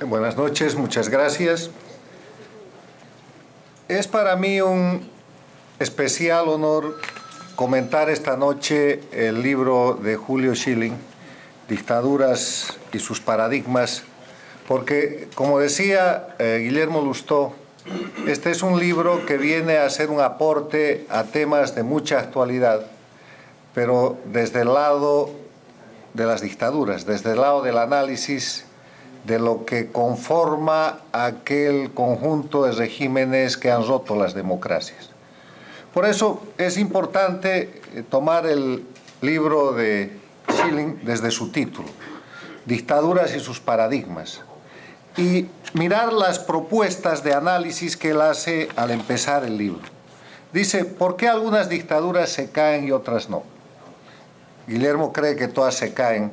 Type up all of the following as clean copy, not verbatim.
Buenas noches, muchas gracias. Es para mí un especial honor comentar esta noche el libro de Julio Schilling, Dictaduras y sus paradigmas, porque, como decía Guillermo Lustó, este es un libro que viene a ser un aporte a temas de mucha actualidad, pero desde el lado de las dictaduras, desde el lado del análisis de lo que conforma aquel conjunto de regímenes que han roto las democracias. Por eso es importante tomar el libro de Schilling desde su título, Dictaduras y sus paradigmas, y mirar las propuestas de análisis que él hace al empezar el libro. Dice, ¿por qué algunas dictaduras se caen y otras no? Guillermo cree que todas se caen,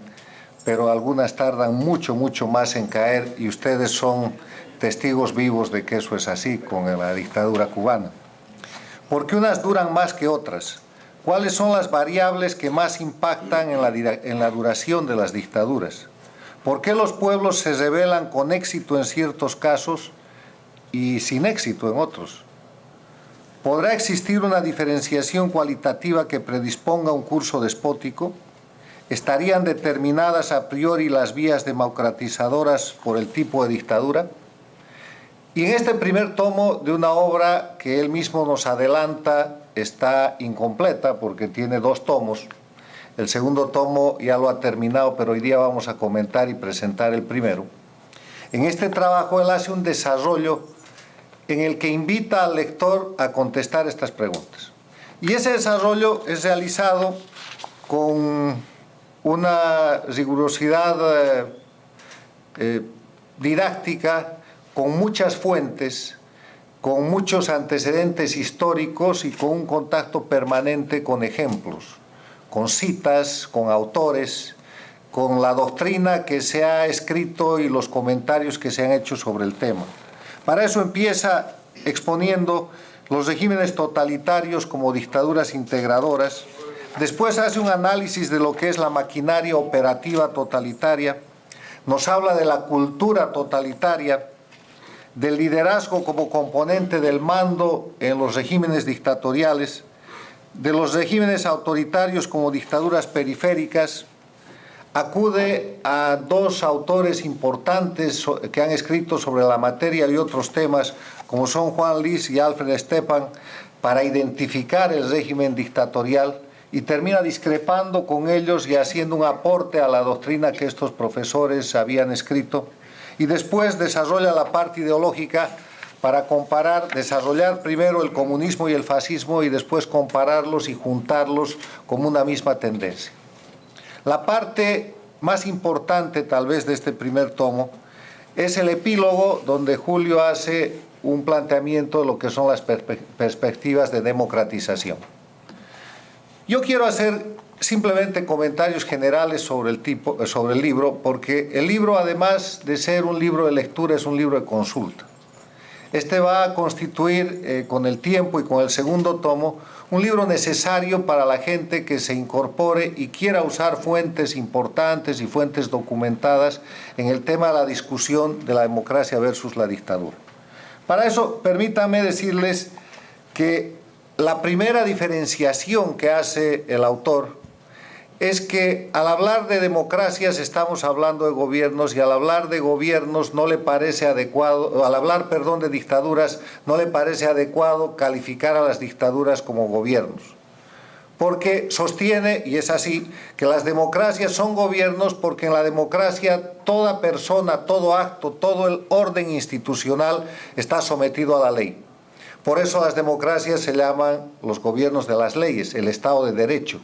pero algunas tardan mucho más en caer, y ustedes son testigos vivos de que eso es así con la dictadura cubana. ¿Por qué unas duran más que otras? ¿Cuáles son las variables que más impactan en la duración de las dictaduras? ¿Por qué los pueblos se rebelan con éxito en ciertos casos y sin éxito en otros? ¿Podrá existir una diferenciación cualitativa que predisponga a un curso despótico? ¿Estarían determinadas a priori las vías democratizadoras por el tipo de dictadura? Y en este primer tomo de una obra que él mismo nos adelanta está incompleta porque tiene 2 tomos. El segundo tomo ya lo ha terminado, pero hoy día vamos a comentar y presentar el primero. En este trabajo él hace un desarrollo en el que invita al lector a contestar estas preguntas. Y ese desarrollo es realizado con una rigurosidad didáctica, con muchas fuentes, con muchos antecedentes históricos y con un contacto permanente con ejemplos, con citas, con autores, con la doctrina que se ha escrito y los comentarios que se han hecho sobre el tema. Para eso empieza exponiendo los regímenes totalitarios como dictaduras integradoras. Después hace un análisis de lo que es la maquinaria operativa totalitaria, nos habla de la cultura totalitaria, del liderazgo como componente del mando en los regímenes dictatoriales, de los regímenes autoritarios como dictaduras periféricas. Acude a 2 autores importantes que han escrito sobre la materia y otros temas, como son Juan Lis y Alfred Stepan, para identificar el régimen dictatorial, y termina discrepando con ellos y haciendo un aporte a la doctrina que estos profesores habían escrito, y después desarrolla la parte ideológica para desarrollar primero el comunismo y el fascismo y después compararlos y juntarlos como una misma tendencia. La parte más importante tal vez de este primer tomo es el epílogo, donde Julio hace un planteamiento de lo que son las perspectivas de democratización. Yo quiero hacer simplemente comentarios generales sobre el libro, porque el libro, además de ser un libro de lectura, es un libro de consulta. Este va a constituir, con el tiempo y con el segundo tomo, un libro necesario para la gente que se incorpore y quiera usar fuentes importantes y fuentes documentadas en el tema de la discusión de la democracia versus la dictadura. Para eso, permítanme decirles que la primera diferenciación que hace el autor es que al hablar de democracias estamos hablando de gobiernos, y al hablar de gobiernos no le parece adecuado, al hablar, de dictaduras, no le parece adecuado calificar a las dictaduras como gobiernos. Porque sostiene, y es así, que las democracias son gobiernos porque en la democracia toda persona, todo acto, todo el orden institucional está sometido a la ley. Por eso las democracias se llaman los gobiernos de las leyes, el Estado de Derecho.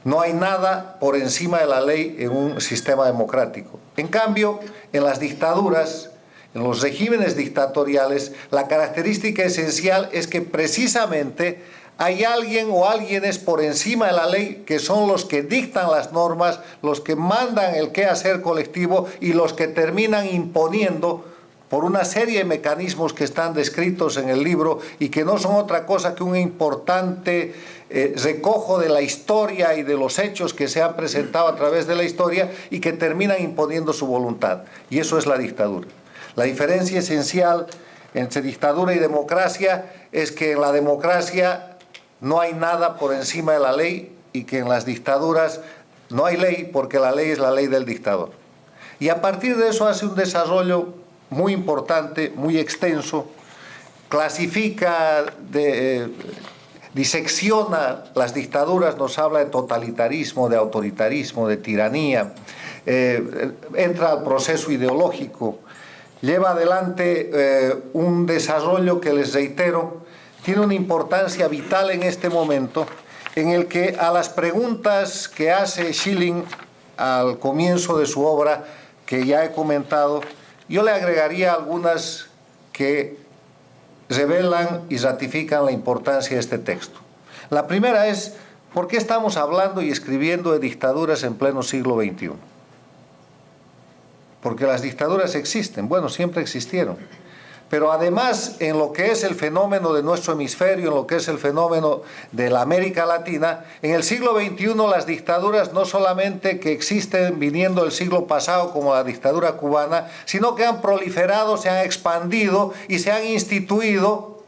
No hay nada por encima de la ley en un sistema democrático. En cambio, en las dictaduras, en los regímenes dictatoriales, la característica esencial es que precisamente hay alguien o alguienes por encima de la ley que son los que dictan las normas, los que mandan el quehacer colectivo y los que terminan imponiendo por una serie de mecanismos que están descritos en el libro y que no son otra cosa que un importante recojo de la historia y de los hechos que se han presentado a través de la historia y que terminan imponiendo su voluntad. Y eso es la dictadura. La diferencia esencial entre dictadura y democracia es que en la democracia no hay nada por encima de la ley y que en las dictaduras no hay ley porque la ley es la ley del dictador. Y a partir de eso hace un desarrollo muy importante, muy extenso, clasifica, disecciona las dictaduras, nos habla de totalitarismo, de autoritarismo, de tiranía, entra al proceso ideológico, lleva adelante un desarrollo que, les reitero, tiene una importancia vital en este momento, en el que a las preguntas que hace Schilling al comienzo de su obra, que ya he comentado, yo le agregaría algunas que revelan y ratifican la importancia de este texto. La primera es, ¿por qué estamos hablando y escribiendo de dictaduras en pleno siglo XXI? Porque las dictaduras existen, bueno, siempre existieron. Pero además, en lo que es el fenómeno de nuestro hemisferio, en lo que es el fenómeno de la América Latina, en el siglo XXI las dictaduras no solamente que existen viniendo del siglo pasado como la dictadura cubana, sino que han proliferado, se han expandido y se han instituido,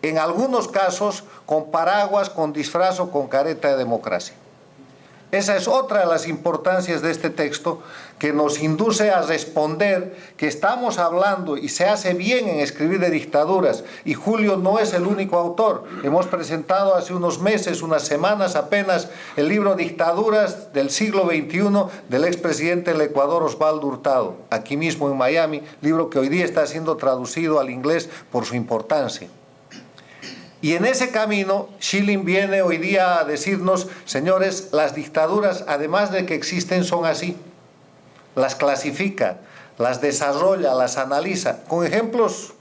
en algunos casos, con paraguas, con disfraz o con careta de democracia. Esa es otra de las importancias de este texto, que nos induce a responder que estamos hablando, y se hace bien en escribir de dictaduras, y Julio no es el único autor. Hemos presentado hace unos meses, unas semanas apenas, el libro Dictaduras del siglo XXI del expresidente del Ecuador, Osvaldo Hurtado, aquí mismo en Miami, libro que hoy día está siendo traducido al inglés por su importancia. Y en ese camino, Schilling viene hoy día a decirnos, señores, las dictaduras, además de que existen, son así. Las clasifica, las desarrolla, las analiza. Con ejemplos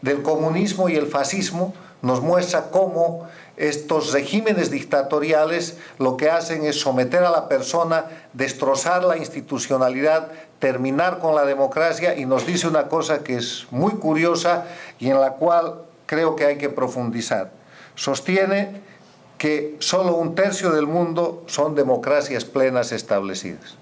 del comunismo y el fascismo, nos muestra cómo estos regímenes dictatoriales lo que hacen es someter a la persona, destrozar la institucionalidad, terminar con la democracia, y nos dice una cosa que es muy curiosa y en la cual creo que hay que profundizar. Sostiene que solo 1/3 del mundo son democracias plenas establecidas.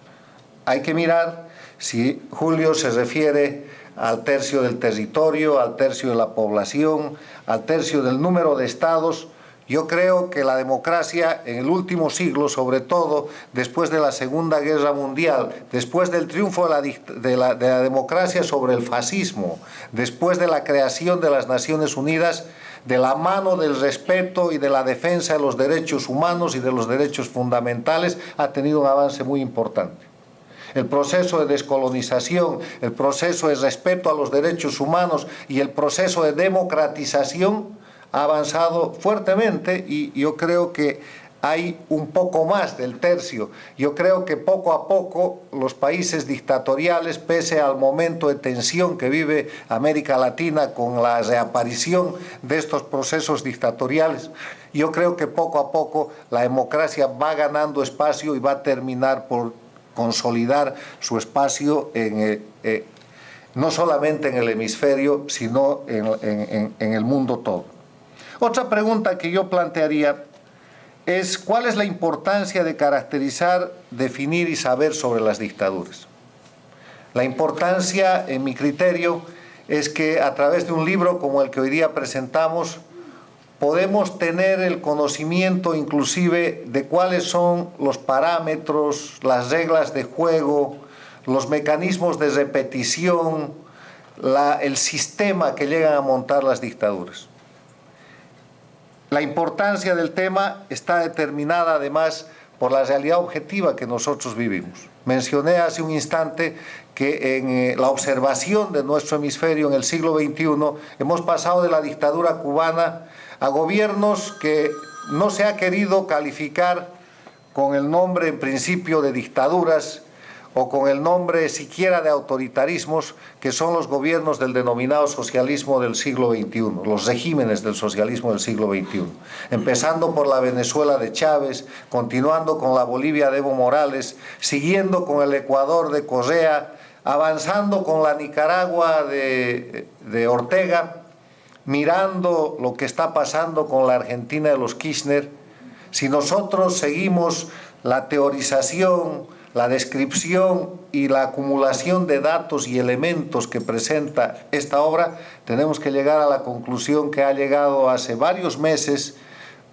Hay que mirar si Julio se refiere al 1/3 del territorio, al 1/3 de la población, al 1/3 del número de estados. Yo creo que la democracia en el último siglo, sobre todo después de la Segunda Guerra Mundial, después del triunfo de la democracia sobre el fascismo, después de la creación de las Naciones Unidas, de la mano del respeto y de la defensa de los derechos humanos y de los derechos fundamentales, ha tenido un avance muy importante. El proceso de descolonización, el proceso de respeto a los derechos humanos y el proceso de democratización ha avanzado fuertemente, y yo creo que hay un poco más del 1/3. Yo creo que poco a poco los países dictatoriales, pese al momento de tensión que vive América Latina con la reaparición de estos procesos dictatoriales, yo creo que poco a poco la democracia va ganando espacio y va a terminar por consolidar su espacio no solamente en el hemisferio, sino en el mundo todo. Otra pregunta que yo plantearía es, ¿cuál es la importancia de caracterizar, definir y saber sobre las dictaduras? La importancia, en mi criterio, es que a través de un libro como el que hoy día presentamos, podemos tener el conocimiento inclusive de cuáles son los parámetros, las reglas de juego, los mecanismos de repetición, el sistema que llegan a montar las dictaduras. La importancia del tema está determinada además por la realidad objetiva que nosotros vivimos. Mencioné hace un instante que en la observación de nuestro hemisferio en el siglo XXI hemos pasado de la dictadura cubana a gobiernos que no se ha querido calificar con el nombre en principio de dictaduras o con el nombre siquiera de autoritarismos, que son los gobiernos del denominado socialismo del siglo XXI, los regímenes del socialismo del siglo XXI, empezando por la Venezuela de Chávez, continuando con la Bolivia de Evo Morales, siguiendo con el Ecuador de Correa, avanzando con la Nicaragua de Ortega, mirando lo que está pasando con la Argentina de los Kirchner, si nosotros seguimos la teorización, la descripción y la acumulación de datos y elementos que presenta esta obra, tenemos que llegar a la conclusión que ha llegado hace varios meses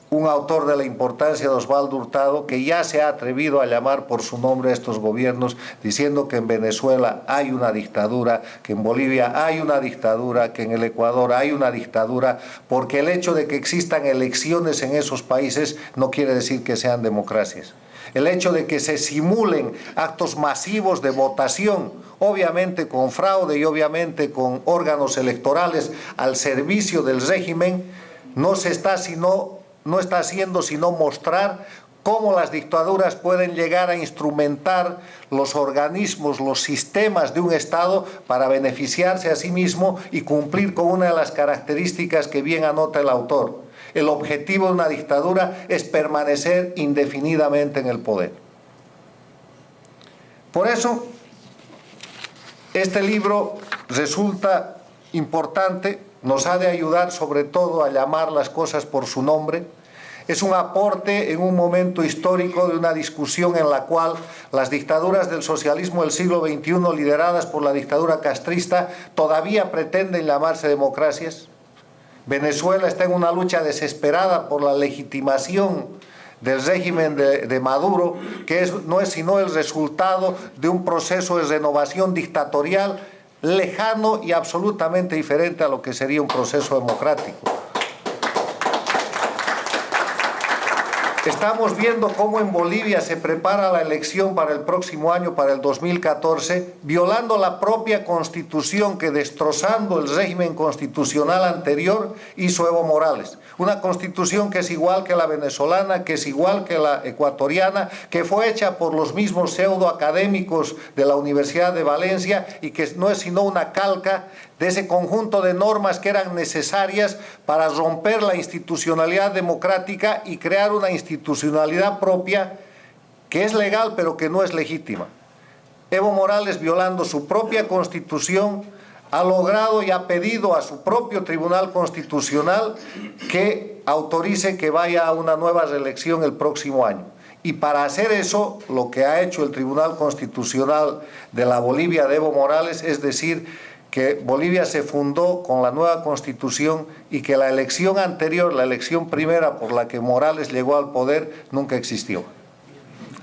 un autor de la importancia de Osvaldo Hurtado, que ya se ha atrevido a llamar por su nombre a estos gobiernos, diciendo que en Venezuela hay una dictadura, que en Bolivia hay una dictadura, que en el Ecuador hay una dictadura, porque el hecho de que existan elecciones en esos países no quiere decir que sean democracias. El hecho de que se simulen actos masivos de votación, obviamente con fraude y obviamente con órganos electorales al servicio del régimen, no está haciendo sino mostrar cómo las dictaduras pueden llegar a instrumentar los organismos, los sistemas de un Estado para beneficiarse a sí mismo y cumplir con una de las características que bien anota el autor. El objetivo de una dictadura es permanecer indefinidamente en el poder. Por eso, este libro resulta importante, nos ha de ayudar sobre todo a llamar las cosas por su nombre. Es un aporte en un momento histórico de una discusión en la cual las dictaduras del socialismo del siglo XXI, lideradas por la dictadura castrista, todavía pretenden llamarse democracias. Venezuela está en una lucha desesperada por la legitimación del régimen de Maduro, que no es sino el resultado de un proceso de renovación dictatorial lejano y absolutamente diferente a lo que sería un proceso democrático. Estamos viendo cómo en Bolivia se prepara la elección para el próximo año, para el 2014, violando la propia Constitución que, destrozando el régimen constitucional anterior, hizo Evo Morales. Una Constitución que es igual que la venezolana, que es igual que la ecuatoriana, que fue hecha por los mismos pseudoacadémicos de la Universidad de Valencia y que no es sino una calca de ese conjunto de normas que eran necesarias para romper la institucionalidad democrática y crear una institucionalidad propia que es legal pero que no es legítima. Evo Morales, violando su propia Constitución, ha logrado y ha pedido a su propio Tribunal Constitucional que autorice que vaya a una nueva reelección el próximo año. Y para hacer eso, lo que ha hecho el Tribunal Constitucional de la Bolivia de Evo Morales es decir que Bolivia se fundó con la nueva Constitución y que la elección anterior, la elección primera por la que Morales llegó al poder, nunca existió.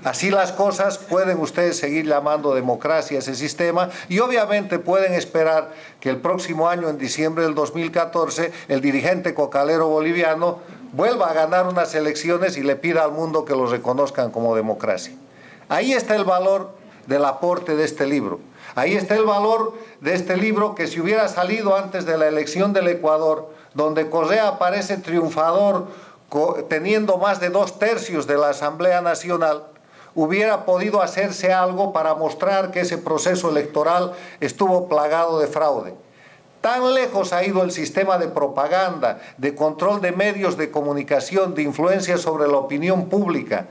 Así las cosas, pueden ustedes seguir llamando democracia a ese sistema y obviamente pueden esperar que el próximo año, en diciembre del 2014, el dirigente cocalero boliviano vuelva a ganar unas elecciones y le pida al mundo que los reconozcan como democracia. Ahí está el valor del aporte de este libro. Ahí está el valor de este libro, que si hubiera salido antes de la elección del Ecuador, donde Correa aparece triunfador teniendo más de 2/3 de la Asamblea Nacional, hubiera podido hacerse algo para mostrar que ese proceso electoral estuvo plagado de fraude. Tan lejos ha ido el sistema de propaganda, de control de medios de comunicación, de influencia sobre la opinión pública,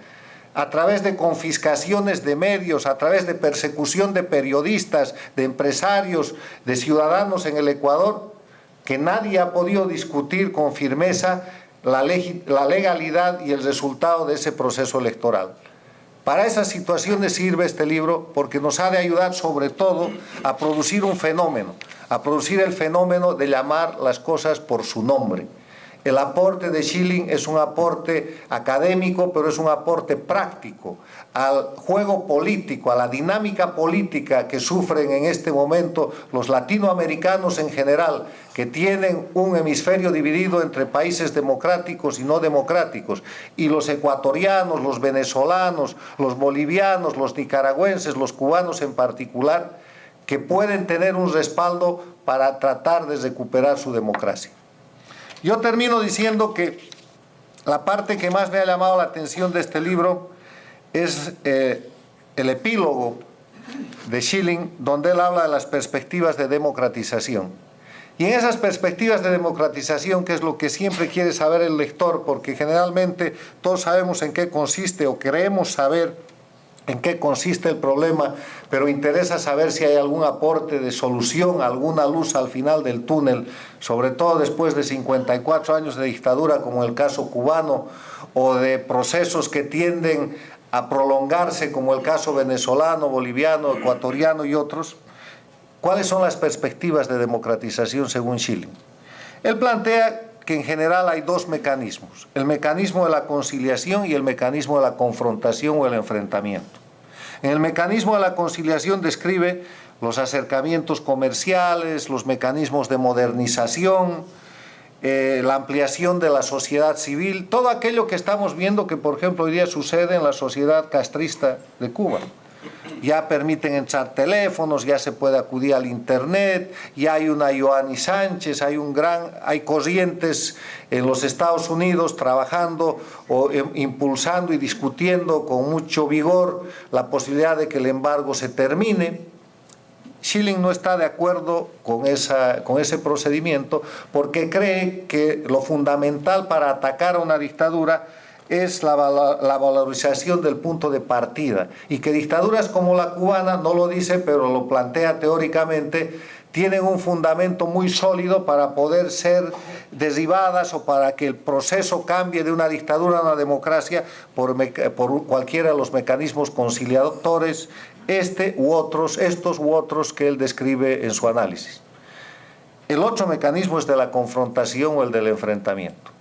a través de confiscaciones de medios, a través de persecución de periodistas, de empresarios, de ciudadanos en el Ecuador, que nadie ha podido discutir con firmeza la legalidad y el resultado de ese proceso electoral. Para esas situaciones sirve este libro, porque nos ha de ayudar sobre todo a producir un fenómeno, a producir el fenómeno de llamar las cosas por su nombre. El aporte de Schilling es un aporte académico, pero es un aporte práctico al juego político, a la dinámica política que sufren en este momento los latinoamericanos en general, que tienen un hemisferio dividido entre países democráticos y no democráticos, y los ecuatorianos, los venezolanos, los bolivianos, los nicaragüenses, los cubanos en particular, que pueden tener un respaldo para tratar de recuperar su democracia. Yo termino diciendo que la parte que más me ha llamado la atención de este libro es el epílogo de Schilling, donde él habla de las perspectivas de democratización. Y en esas perspectivas de democratización, que es lo que siempre quiere saber el lector, porque generalmente todos sabemos en qué consiste o creemos saber en qué consiste el problema, pero interesa saber si hay algún aporte de solución, alguna luz al final del túnel, sobre todo después de 54 años de dictadura, como el caso cubano, o de procesos que tienden a prolongarse, como el caso venezolano, boliviano, ecuatoriano y otros. ¿Cuáles son las perspectivas de democratización según Schilling? Él plantea que en general hay dos mecanismos, el mecanismo de la conciliación y el mecanismo de la confrontación o el enfrentamiento. En el mecanismo de la conciliación describe los acercamientos comerciales, los mecanismos de modernización, la ampliación de la sociedad civil, todo aquello que estamos viendo que, por ejemplo, hoy día sucede en la sociedad castrista de Cuba. Ya permiten entrar teléfonos, ya se puede acudir al internet, ya hay una Ioannis Sánchez, hay corrientes en los Estados Unidos trabajando o impulsando y discutiendo con mucho vigor la posibilidad de que el embargo se termine. Schilling no está de acuerdo con ese procedimiento porque cree que lo fundamental para atacar a una dictadura es la valorización del punto de partida, y que dictaduras como la cubana, no lo dice pero lo plantea teóricamente, tienen un fundamento muy sólido para poder ser derribadas o para que el proceso cambie de una dictadura a una democracia por cualquiera de los mecanismos conciliadores, estos u otros que él describe en su análisis. El otro mecanismo es de la confrontación o el del enfrentamiento.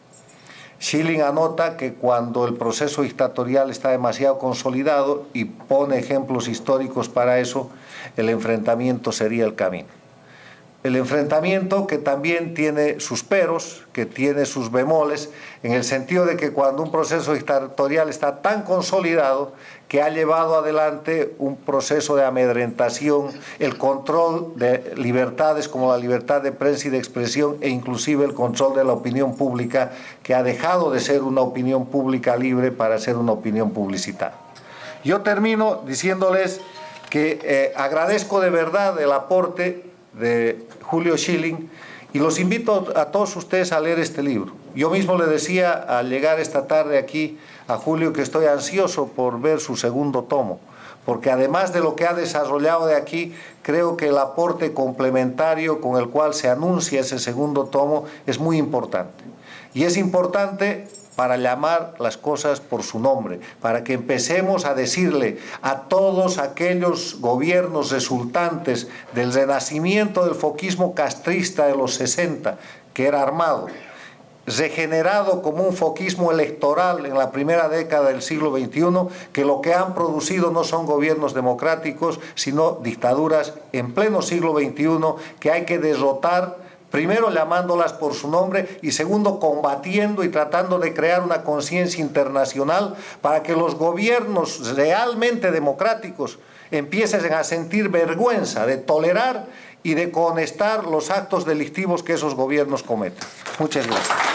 Schilling anota que cuando el proceso dictatorial está demasiado consolidado, y pone ejemplos históricos para eso, el enfrentamiento sería el camino. El enfrentamiento que también tiene sus peros, que tiene sus bemoles, en el sentido de que cuando un proceso dictatorial está tan consolidado que ha llevado adelante un proceso de amedrentación, el control de libertades como la libertad de prensa y de expresión, e inclusive el control de la opinión pública, que ha dejado de ser una opinión pública libre para ser una opinión publicitada. Yo termino diciéndoles que agradezco de verdad el aporte de Julio Schilling y los invito a todos ustedes a leer este libro. Yo mismo le decía al llegar esta tarde aquí a Julio que estoy ansioso por ver su segundo tomo, porque además de lo que ha desarrollado de aquí, creo que el aporte complementario con el cual se anuncia ese segundo tomo es muy importante. Y es importante para llamar las cosas por su nombre, para que empecemos a decirle a todos aquellos gobiernos resultantes del renacimiento del foquismo castrista de los 60, que era armado, regenerado como un foquismo electoral en la primera década del siglo XXI, que lo que han producido no son gobiernos democráticos, sino dictaduras en pleno siglo XXI que hay que derrotar, primero llamándolas por su nombre y segundo combatiendo y tratando de crear una conciencia internacional para que los gobiernos realmente democráticos empiecen a sentir vergüenza de tolerar y de cohonestar los actos delictivos que esos gobiernos cometen. Muchas gracias.